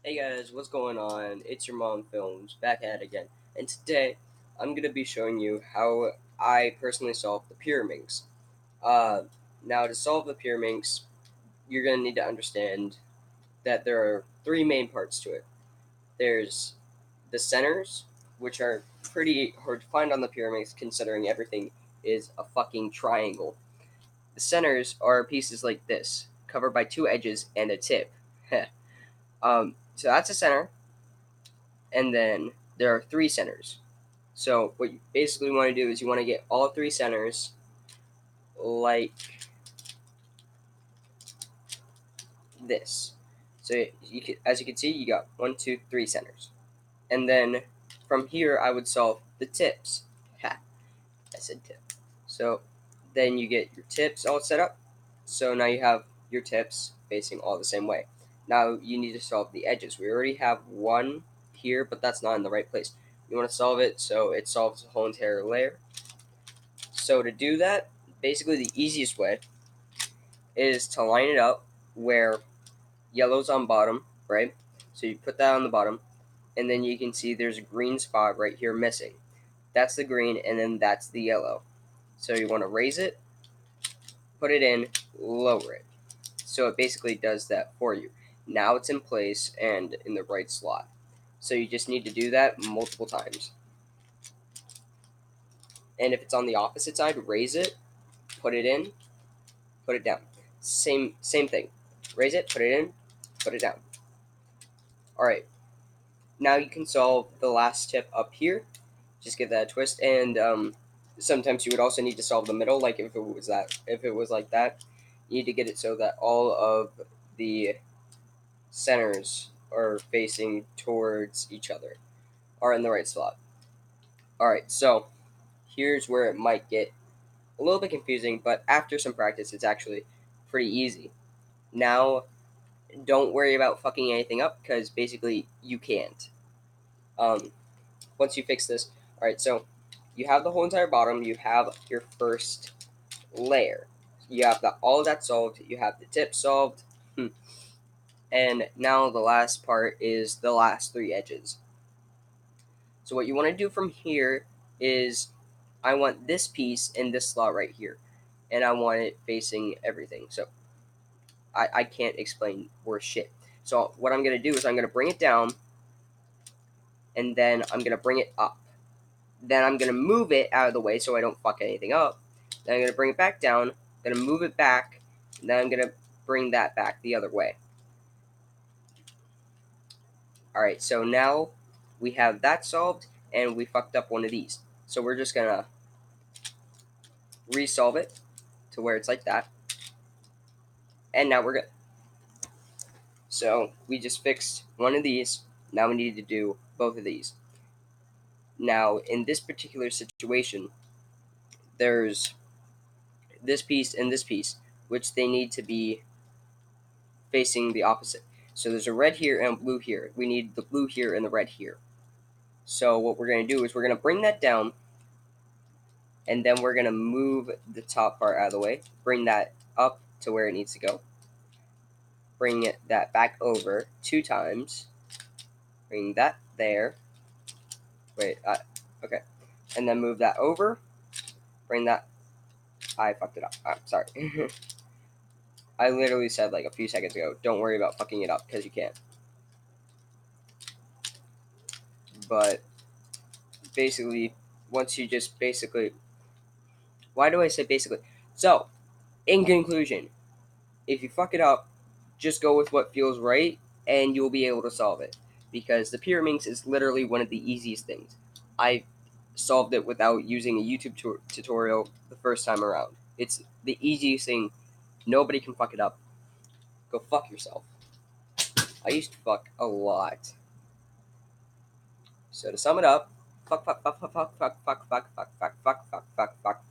Hey guys, what's going on? It's your mom films back at it again, and today I'm gonna be showing you how I personally solve the periminx. Uh, Now to solve the periminx, you're gonna need to understand that there are three main parts to it. There's the centers, which are pretty hard to find on the periminx, considering everything is a fucking triangle. The centers are pieces like this, covered by two edges and a tip. So that's a center, and then there are three centers. So what you basically want to do is you want to get all three centers like this. So as you can see, you got one, two, three centers, and then from here I would solve the tips. Ha, I said tip. So then you get your tips all set up. So now you have your tips facing all the same way. Now you need to solve the edges. We already have one here, but that's not in the right place. You want to solve it so it solves the whole entire layer. So to do that, basically the easiest way is to line it up where yellow's on bottom, right? So you put that on the bottom, and then you can see there's a green spot right here missing. That's the green, and then that's the yellow. So you want to raise it, put it in, lower it. So it basically does that for you. Now it's in place and in the right slot. So you just need to do that multiple times. And if it's on the opposite side, raise it, put it in, put it down. Same thing. Raise it, put it in, put it down. All right. Now you can solve the last tip up here. Just give that a twist, and sometimes you would also need to solve the middle. Like if it was like that, you need to get it so that all of the centers are facing towards each other, are in the right slot. All right. So here's where it might get a little bit confusing, but after some practice, it's actually pretty easy. Now don't worry about fucking anything up because basically you can't. Um, Once you fix this, all right. So you have the whole entire bottom. You have your first layer. You have all of that solved. You have the tip solved, and now the last part is the last three edges. So what you want to do from here is, I want this piece in this slot right here, and I want it facing everything. So I can't explain worse shit. So what I'm gonna do is I'm gonna bring it down, and then I'm gonna bring it up. Then I'm gonna move it out of the way so I don't fuck anything up. Then I'm gonna bring it back down. Gonna move it back. And then I'm gonna bring that back the other way. All right. So now we have that solved, and we fucked up one of these. So we're just gonna resolve it to where it's like that, and now we're good. So we just fixed one of these. Now we need to do both of these. Now in this particular situation, there's this piece and this piece, which they need to be facing the opposite. So there's a red here and a blue here. We need the blue here and the red here. So what we're going to do is we're going to bring that down, and then we're going to move the top part out of the way, bring that up to where it needs to go, bring that back over two times, bring that there, wait, okay, and then move that over, bring that, I fucked it up, I'm sorry. I literally said like a few seconds ago, don't worry about fucking it up, because you can't. But basically, once you just basically, why do I say basically? So, in conclusion, if you fuck it up, just go with what feels right and you'll be able to solve it. Because the periminx is literally one of the easiest things. I solved it without using a YouTube tutorial the first time around. It's the easiest thing. Nobody can fuck it up. Go fuck yourself. I used to fuck a lot. So to sum it up, fuck, fuck, fuck, fuck, fuck, fuck, fuck, fuck, fuck, fuck, fuck, fuck, fuck, fuck,